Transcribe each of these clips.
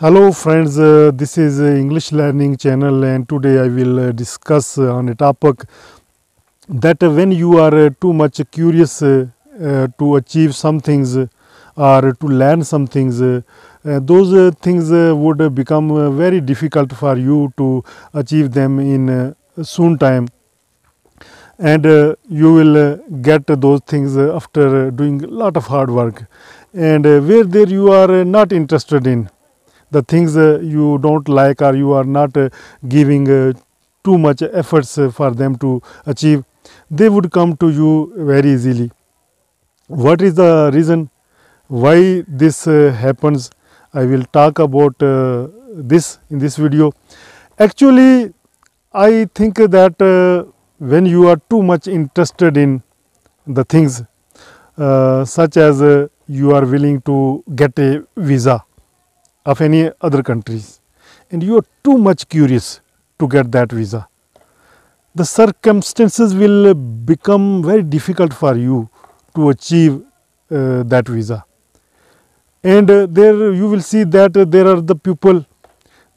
Hello friends, this is English learning channel, and today I will discuss on a topic that when you are too much curious to achieve some things or to learn some things, those things would become very difficult for you to achieve them in soon time, and you will get those things after doing a lot of hard work, and where there you are not interested in the things you don't like, or you are not giving too much efforts for them to achieve, they would come to you very easily. What is the reason why this happens? I will talk about this in this video. Actually, I think that when you are too much interested in the things, such as you are willing to get a visa of any other countries, and you are too much curious to get that visa, the circumstances will become very difficult for you to achieve that visa. And there you will see that there are the people,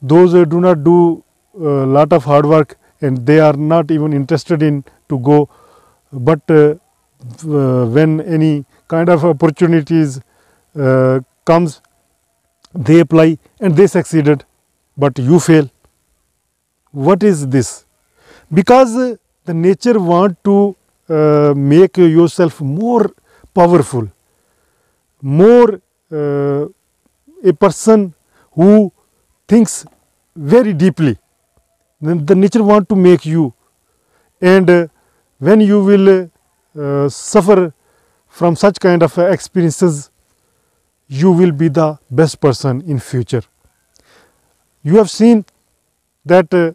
those do not do a lot of hard work, and they are not even interested in to go, but when any kind of opportunities comes, they apply and they succeeded, but you fail. What is this? Because the nature want to make yourself more powerful, more a person who thinks very deeply. Then the nature want to make you, and when you will suffer from such kind of experiences, you will be the best person in future. You have seen that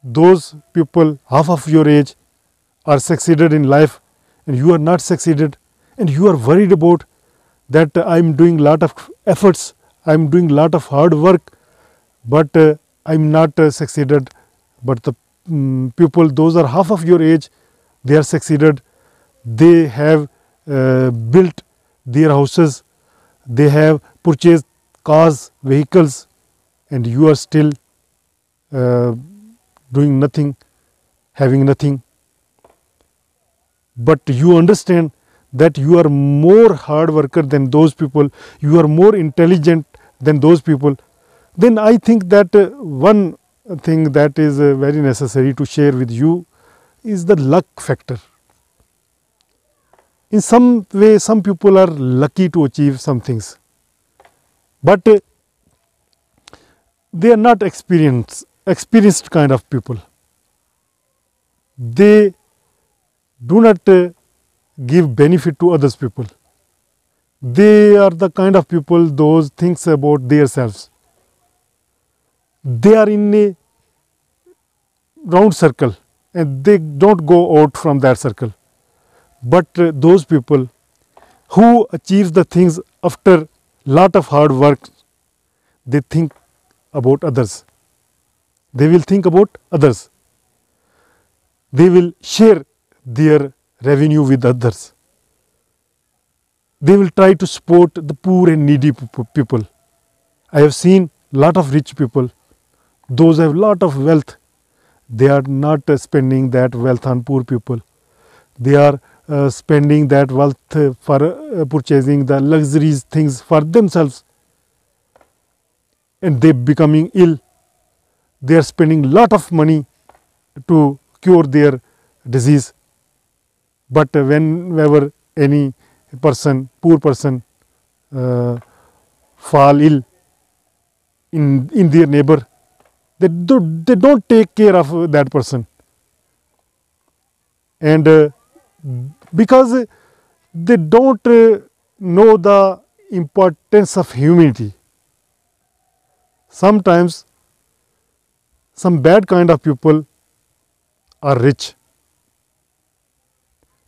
those people half of your age are succeeded in life, and you are not succeeded, and you are worried about that I am doing lot of efforts, I am doing lot of hard work, but I am not succeeded. But the people, those are half of your age, they are succeeded, they have built their houses, they have purchased cars, vehicles, and you are still doing nothing, having nothing. But you understand that you are more hard worker than those people, you are more intelligent than those people. Then I think that one thing that is very necessary to share with you is the luck factor. In some way, some people are lucky to achieve some things, but they are not experienced kind of people. They do not give benefit to others people. They are the kind of people those thinks about themselves. They are in a round circle, and they don't go out from that circle. But those people who achieve the things after lot of hard work, they think about others. They will think about others. They will share their revenue with others. They will try to support the poor and needy people. I have seen lot of rich people, those have lot of wealth. They are not spending that wealth on poor people. They are spending that wealth for purchasing the luxuries things for themselves, and they becoming ill. They are spending lot of money to cure their disease. But whenever any person, poor person, fall ill in their neighbor, they don't take care of that person, and because they don't know the importance of humanity. Sometimes some bad kind of people are rich,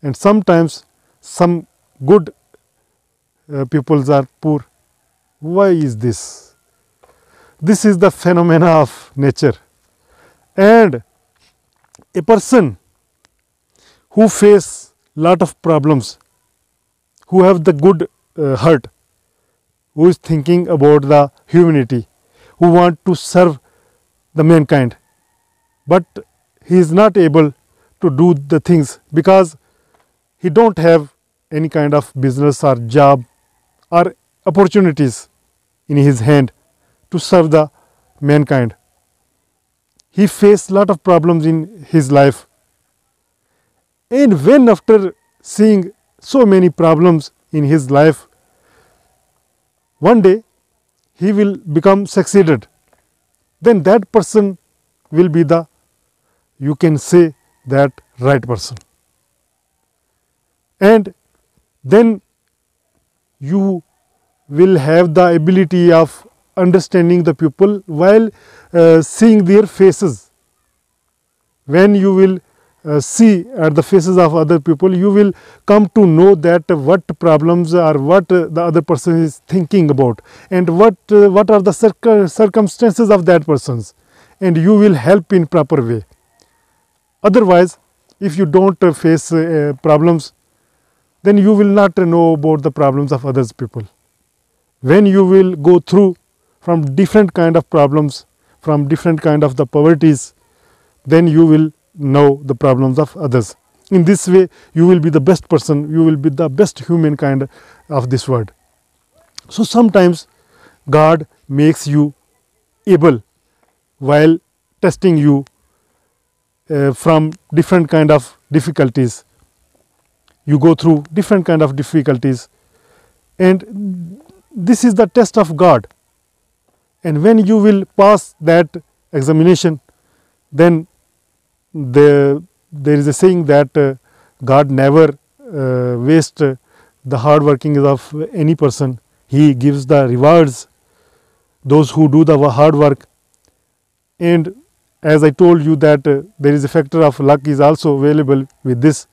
and sometimes some good peoples are poor. Why is this? This is the phenomena of nature. And a person who face lot of problems, who have the good heart, who is thinking about the humanity, who want to serve the mankind, but he is not able to do the things because he don't have any kind of business or job or opportunities in his hand to serve the mankind. He faced lot of problems in his life, and when after seeing so many problems in his life, one day he will become succeeded, then that person will be the, you can say, that right person. And then you will have the ability of understanding the people while seeing their faces. When you will see at the faces of other people, you will come to know that what problems or what the other person is thinking about, and what are the circumstances of that person's, and you will help in proper way. Otherwise, if you don't face problems, then you will not know about the problems of others people. When you will go through from different kind of problems, from different kind of the poverties, then you will know the problems of others. In this way, you will be the best person, you will be the best humankind of this world. So sometimes God makes you able while testing you from different kind of difficulties. You go through different kind of difficulties, and this is the test of God. And when you will pass that examination, then there is a saying that God never wastes the hard working of any person. He gives the rewards those who do the hard work. And as I told you that there is a factor of luck is also available with this,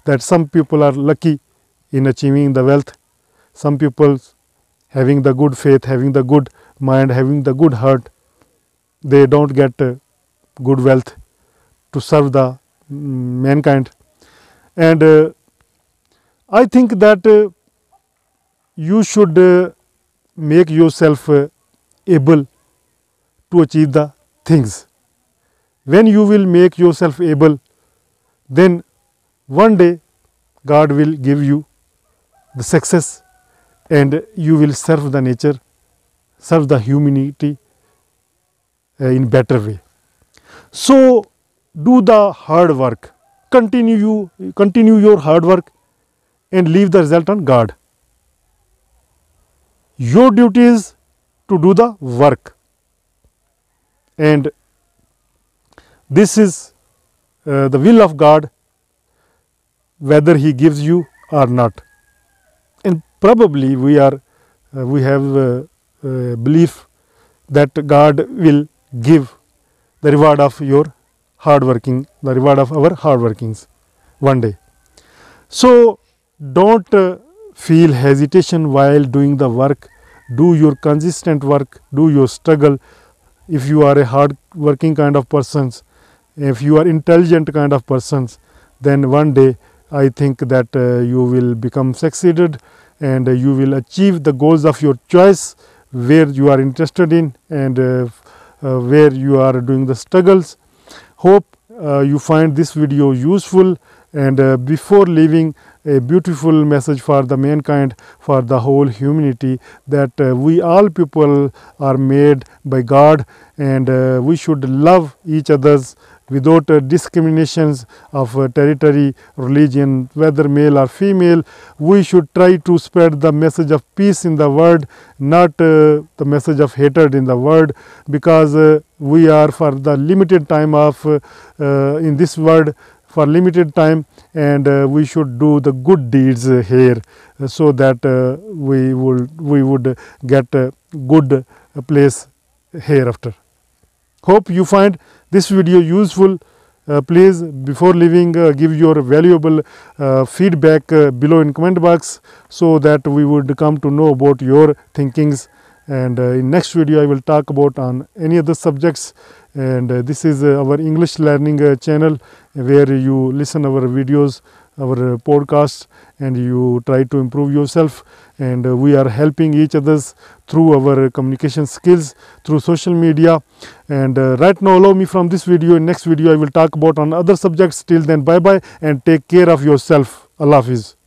that some people are lucky in achieving the wealth, some people having the good faith, having the good mind, having the good heart, they don't get good wealth to serve the mankind. And I think that you should make yourself able to achieve the things. When you will make yourself able, then one day God will give you the success, and you will serve the nature, serve the humanity in better way. So do the hard work, continue your hard work, and leave the result on God. Your duty is to do the work, and this is the will of God, whether He gives you or not. And probably we have belief that God will give the reward of your hard working, the reward of our hard workings one day. So don't feel hesitation while doing the work. Do your consistent work, do your struggle. If you are a hard working kind of persons, if you are intelligent kind of persons, then one day I think that you will become succeeded, and you will achieve the goals of your choice, where you are interested in, and where you are doing the struggles. Hope you find this video useful, and before leaving a beautiful message for the mankind, for the whole humanity, that we all people are made by God, and we should love each others without discriminations of territory, religion, whether male or female. We should try to spread the message of peace in the world, not the message of hatred in the world, because we are for the limited time of in this world, for limited time, and we should do the good deeds here, so that we would get a good place hereafter. Hope you find this video useful. Please, before leaving, give your valuable feedback below in comment box, so that we would come to know about your thinkings. And in next video I will talk about on any other subjects. And this is our English learning channel, where you listen our videos our podcast and you try to improve yourself, and we are helping each others through our communication skills through social media. And right now allow me from this video. In next video I will talk about on other subjects. Till then, bye bye and take care of yourself. Allah Hafiz.